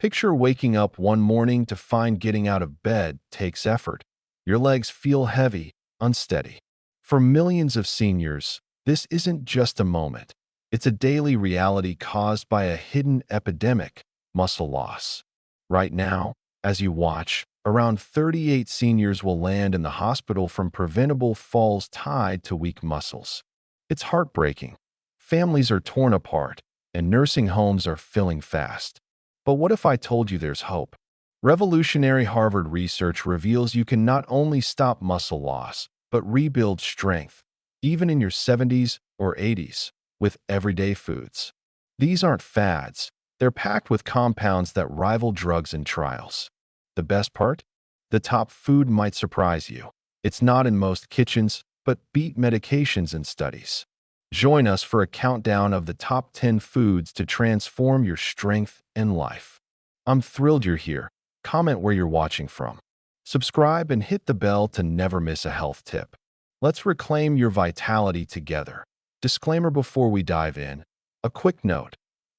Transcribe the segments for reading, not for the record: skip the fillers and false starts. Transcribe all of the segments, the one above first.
Picture waking up one morning to find getting out of bed takes effort. Your legs feel heavy, unsteady. For millions of seniors, this isn't just a moment. It's a daily reality caused by a hidden epidemic, muscle loss. Right now, as you watch, around 38 seniors will land in the hospital from preventable falls tied to weak muscles. It's heartbreaking. Families are torn apart, and nursing homes are filling fast. But what if I told you there's hope? Revolutionary Harvard research reveals you can not only stop muscle loss, but rebuild strength, even in your 70s or 80s, with everyday foods. These aren't fads. They're packed with compounds that rival drugs in trials. The best part? The top food might surprise you. It's not in most kitchens, but beat medications in studies. Join us for a countdown of the top 10 foods to transform your strength and life. I'm thrilled you're here. Comment where you're watching from. Subscribe and hit the bell to never miss a health tip. Let's reclaim your vitality together. Disclaimer before we dive in. A quick note.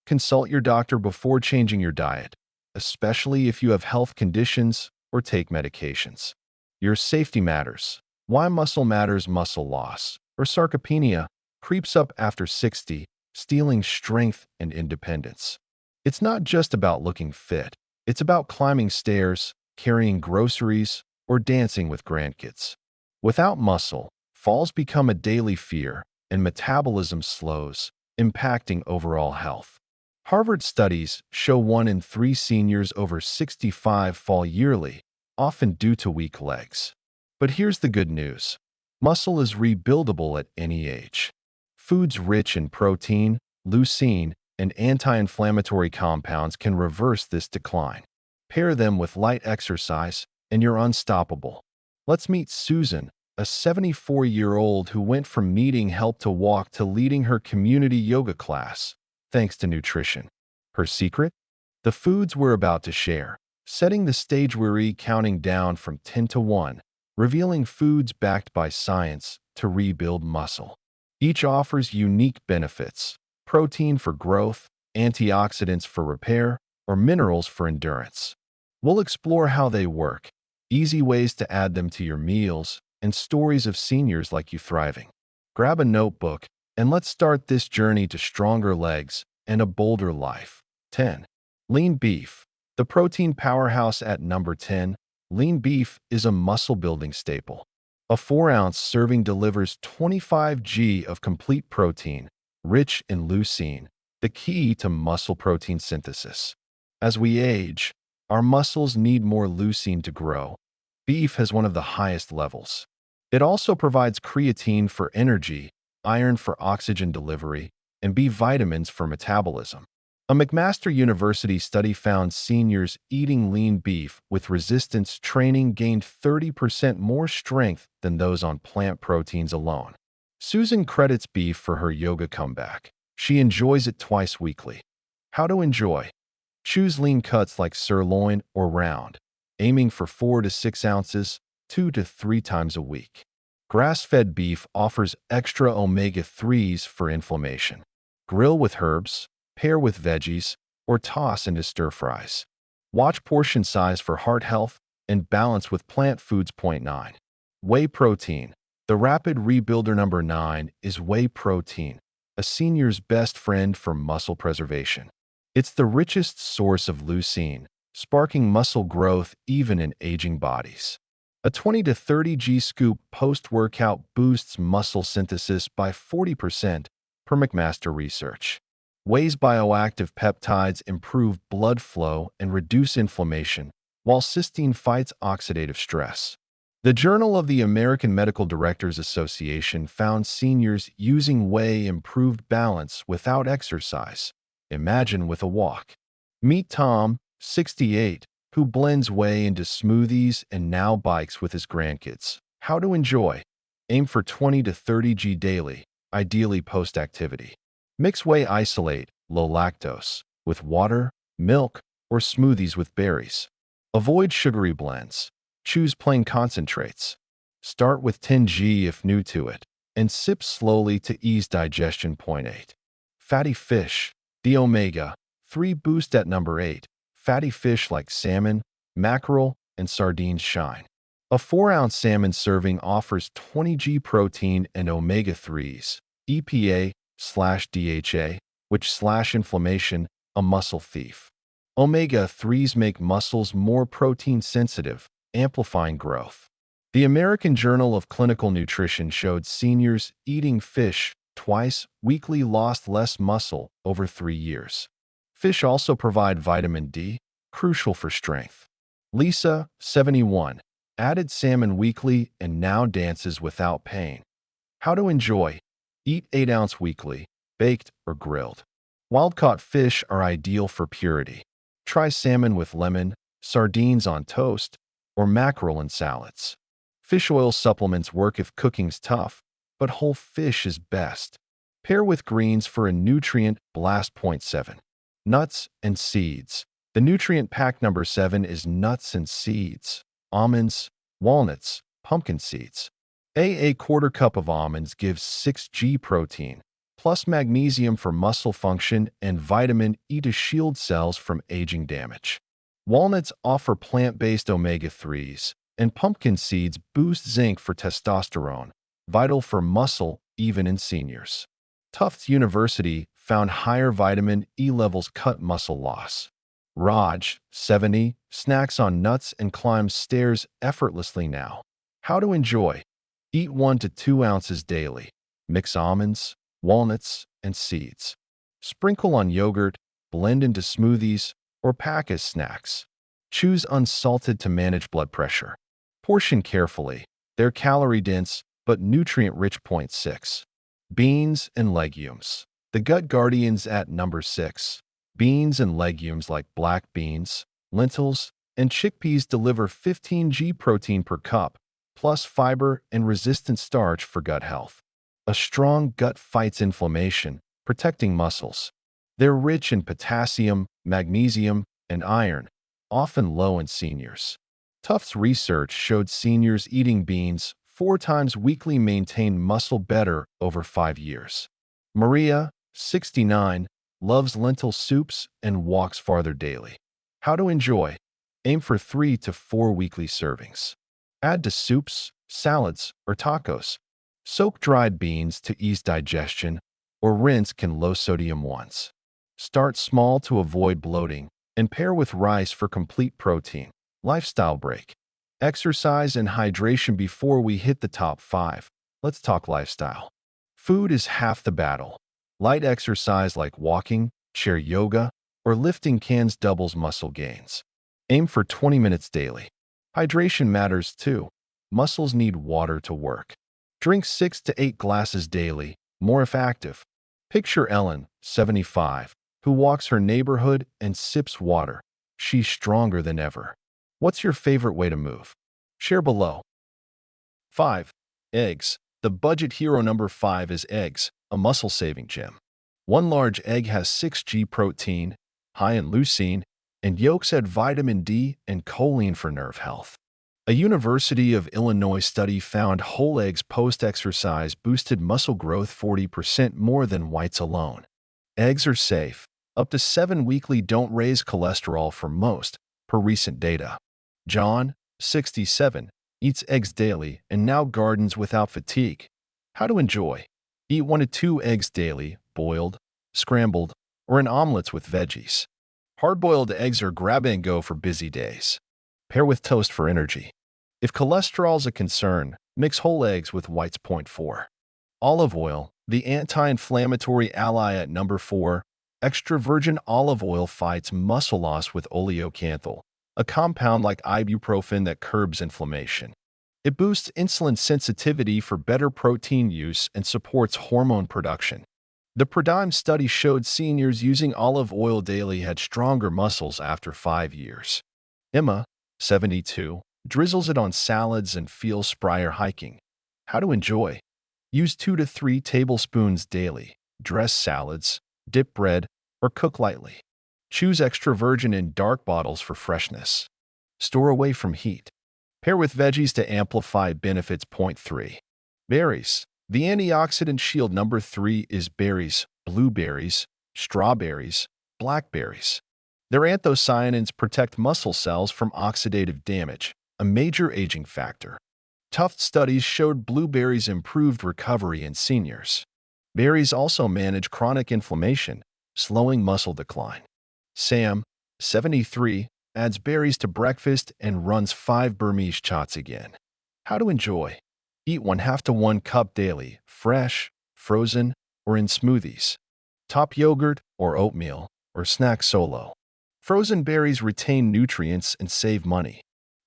Consult your doctor before changing your diet, especially if you have health conditions or take medications. Your safety matters. Why muscle matters? Muscle loss, or sarcopenia, creeps up after 60, stealing strength and independence. It's not just about looking fit. It's about climbing stairs, carrying groceries, or dancing with grandkids. Without muscle, falls become a daily fear, and metabolism slows, impacting overall health. Harvard studies show 1 in 3 seniors over 65 fall yearly, often due to weak legs. But here's the good news. Muscle is rebuildable at any age. Foods rich in protein, leucine, and anti-inflammatory compounds can reverse this decline. Pair them with light exercise, and you're unstoppable. Let's meet Susan, a 74-year-old who went from needing help to walk to leading her community yoga class, thanks to nutrition. Her secret? The foods we're about to share, setting the stage. We're counting down from 10 to 1, revealing foods backed by science to rebuild muscle. Each offers unique benefits: protein for growth, antioxidants for repair, or minerals for endurance. We'll explore how they work, easy ways to add them to your meals, and stories of seniors like you thriving. Grab a notebook, and let's start this journey to stronger legs and a bolder life. 10. Lean beef. The protein powerhouse. At number 10, lean beef is a muscle-building staple. A 4-ounce serving delivers 25 g of complete protein, rich in leucine, the key to muscle protein synthesis. As we age, our muscles need more leucine to grow. Beef has one of the highest levels. It also provides creatine for energy, iron for oxygen delivery, and B vitamins for metabolism. A McMaster University study found seniors eating lean beef with resistance training gained 30% more strength than those on plant proteins alone. Susan credits beef for her yoga comeback. She enjoys it twice weekly. How to enjoy? Choose lean cuts like sirloin or round, aiming for 4 to 6 ounces, 2 to 3 times a week. Grass-fed beef offers extra omega-3s for inflammation. Grill with herbs, pair with veggies, or toss into stir-fries. Watch portion size for heart health and balance with plant foods. 9. Whey protein. The rapid rebuilder. Number 9 is whey protein, a senior's best friend for muscle preservation. It's the richest source of leucine, sparking muscle growth even in aging bodies. A 20 to 30 g scoop post-workout boosts muscle synthesis by 40%, per McMaster research. Whey's bioactive peptides improve blood flow and reduce inflammation, while cysteine fights oxidative stress. The Journal of the American Medical Directors Association found seniors using whey improved balance without exercise. Imagine with a walk. Meet Tom, 68, who blends whey into smoothies and now bikes with his grandkids. How to enjoy? Aim for 20 to 30 g daily, ideally post-activity. Mix whey isolate, low lactose, with water, milk, or smoothies with berries. Avoid sugary blends. Choose plain concentrates. Start with 10 g if new to it, and sip slowly to ease digestion. 8. Fatty fish. The omega-3 boost. At number 8, Fatty fish like salmon, mackerel, and sardines shine. A 4-ounce salmon serving offers 20 g protein and omega-3s, EPA/DHA, which slash inflammation, a muscle thief. Omega-3s make muscles more protein-sensitive, amplifying growth. The American Journal of Clinical Nutrition showed seniors eating fish twice weekly lost less muscle over 3 years. Fish also provide vitamin D, crucial for strength. Lisa, 71, added salmon weekly and now dances without pain. How to enjoy: eat 8-ounce weekly, baked or grilled. Wild-caught fish are ideal for purity. Try salmon with lemon, sardines on toast, or mackerel in salads. Fish oil supplements work if cooking's tough, but whole fish is best. Pair with greens for a nutrient blast. Point 7. Nuts and seeds. The nutrient pack number 7 is nuts and seeds. Almonds, walnuts, pumpkin seeds. A quarter cup of almonds gives 6 g protein, plus magnesium for muscle function and vitamin E to shield cells from aging damage. Walnuts offer plant-based omega-3s, and pumpkin seeds boost zinc for testosterone, vital for muscle even in seniors. Tufts University found higher vitamin E levels cut muscle loss. Raj, 70, snacks on nuts and climbs stairs effortlessly now. How to enjoy: eat 1 to 2 ounces daily. Mix almonds, walnuts, and seeds. Sprinkle on yogurt, blend into smoothies, or pack as snacks. Choose unsalted to manage blood pressure. Portion carefully. They're calorie-dense, but nutrient-rich. Point 6. Beans and legumes. The gut guardians at number 6. Beans and legumes like black beans, lentils, and chickpeas deliver 15 g protein per cup, plus fiber and resistant starch for gut health. A strong gut fights inflammation, protecting muscles. They're rich in potassium, magnesium, and iron, often low in seniors. Tufts research showed seniors eating beans 4 times weekly maintained muscle better over 5 years. Maria, 69, loves lentil soups and walks farther daily. How to enjoy: aim for 3 to 4 weekly servings. Add to soups, salads, or tacos. Soak dried beans to ease digestion, or rinse can low-sodium ones. Start small to avoid bloating, and pair with rice for complete protein. Lifestyle break. Exercise and hydration. Before we hit the top 5, let's talk lifestyle. Food is half the battle. Light exercise like walking, chair yoga, or lifting cans doubles muscle gains. Aim for 20 minutes daily. Hydration matters too. Muscles need water to work. Drink 6 to 8 glasses daily, more if active. Picture Ellen, 75, who walks her neighborhood and sips water. She's stronger than ever. What's your favorite way to move? Share below. 5. Eggs. The budget hero. Number 5 is eggs, a muscle-saving gem. One large egg has 6 g protein, high in leucine, and yolks add vitamin D and choline for nerve health. A University of Illinois study found whole eggs post-exercise boosted muscle growth 40% more than whites alone. Eggs are safe. Up to 7 weekly don't raise cholesterol for most, per recent data. John, 67, eats eggs daily and now gardens without fatigue. How to enjoy: eat 1 to 2 eggs daily, boiled, scrambled, or in omelets with veggies. Hard-boiled eggs are grab-and-go for busy days. Pair with toast for energy. If cholesterol's a concern, mix whole eggs with whites. Point 4. Olive oil, the anti-inflammatory ally. At number 4, extra virgin olive oil fights muscle loss with oleocanthal, a compound like ibuprofen that curbs inflammation. It boosts insulin sensitivity for better protein use and supports hormone production. The Pradime study showed seniors using olive oil daily had stronger muscles after 5 years. Emma, 72, drizzles it on salads and feels sprier hiking. How to enjoy: use 2 to 3 tablespoons daily. Dress salads, dip bread, or cook lightly. Choose extra virgin in dark bottles for freshness. Store away from heat. Pair with veggies to amplify benefits. Point 3. Berries. The antioxidant shield. Number 3 is berries, blueberries, strawberries, blackberries. Their anthocyanins protect muscle cells from oxidative damage, a major aging factor. Tough studies showed blueberries improved recovery in seniors. Berries also manage chronic inflammation, slowing muscle decline. Sam, 73, adds berries to breakfast and runs 5 Burmese shots again. How to enjoy. Eat 1/2 to 1 cup daily, fresh, frozen, or in smoothies. Top yogurt or oatmeal, or snack solo. Frozen berries retain nutrients and save money.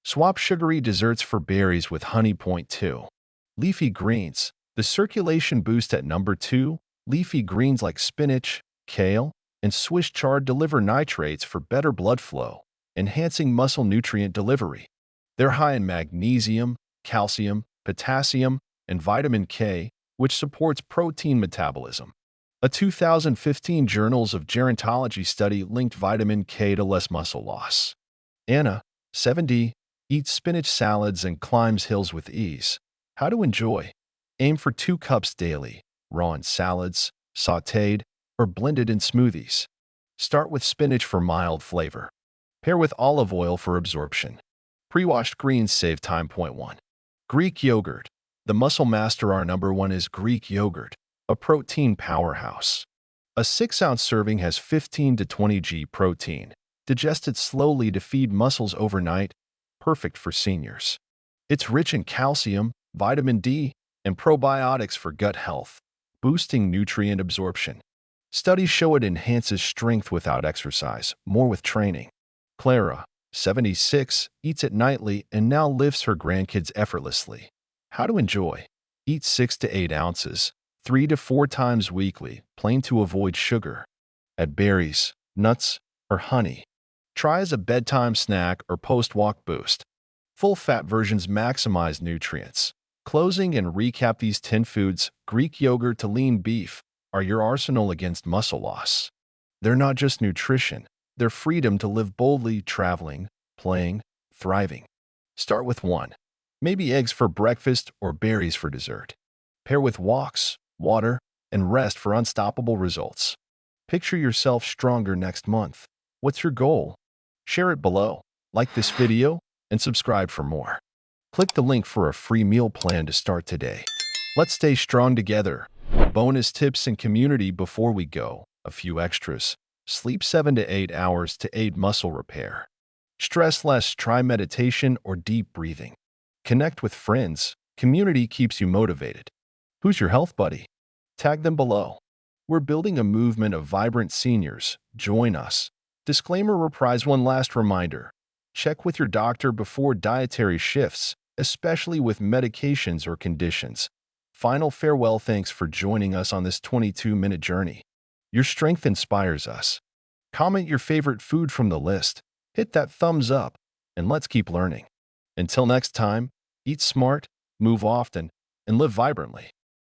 Swap sugary desserts for berries with honey. Point 2. Leafy greens. The circulation boost at number 2. Leafy greens like spinach, kale, and Swiss chard deliver nitrates for better blood flow, enhancing muscle nutrient delivery. They're high in magnesium, calcium, potassium, and vitamin K, which supports protein metabolism. A 2015 Journals of Gerontology study linked vitamin K to less muscle loss. Anna, 70, eats spinach salads and climbs hills with ease. How to enjoy. Aim for 2 cups daily, raw in salads, sautéed, or blended in smoothies. Start with spinach for mild flavor. Pair with olive oil for absorption. Pre-washed greens save time. Point 1. Greek yogurt. The muscle master. Our number 1 is Greek yogurt, a protein powerhouse. A 6-ounce serving has 15 to 20 g protein, digested slowly to feed muscles overnight, perfect for seniors. It's rich in calcium, vitamin D, and probiotics for gut health, boosting nutrient absorption. Studies show it enhances strength without exercise, more with training. Clara, 76, eats it nightly and now lifts her grandkids effortlessly. How to enjoy. Eat 6 to 8 ounces, 3 to 4 times weekly, plain to avoid sugar. Add berries, nuts, or honey. Try as a bedtime snack or post-walk boost. Full-fat versions maximize nutrients. Closing and recap these 10 foods, Greek yogurt to lean beef, are your arsenal against muscle loss. They're not just nutrition, they're freedom to live boldly, traveling, playing, thriving. Start with 1. Maybe eggs for breakfast or berries for dessert. Pair with walks, water, and rest for unstoppable results. Picture yourself stronger next month. What's your goal? Share it below, like this video, and subscribe for more. Click the link for a free meal plan to start today. Let's stay strong together. Bonus tips and community before we go. A few extras. Sleep 7 to 8 hours to aid muscle repair. Stress less. Try meditation or deep breathing. Connect with friends. Community keeps you motivated. Who's your health buddy? Tag them below. We're building a movement of vibrant seniors. Join us. Disclaimer. Reprise. One last reminder. Check with your doctor before dietary shifts, especially with medications or conditions. Final farewell. Thanks for joining us on this 22-minute journey. Your strength inspires us. Comment your favorite food from the list, hit that thumbs up, and let's keep learning. Until next time, eat smart, move often, and live vibrantly.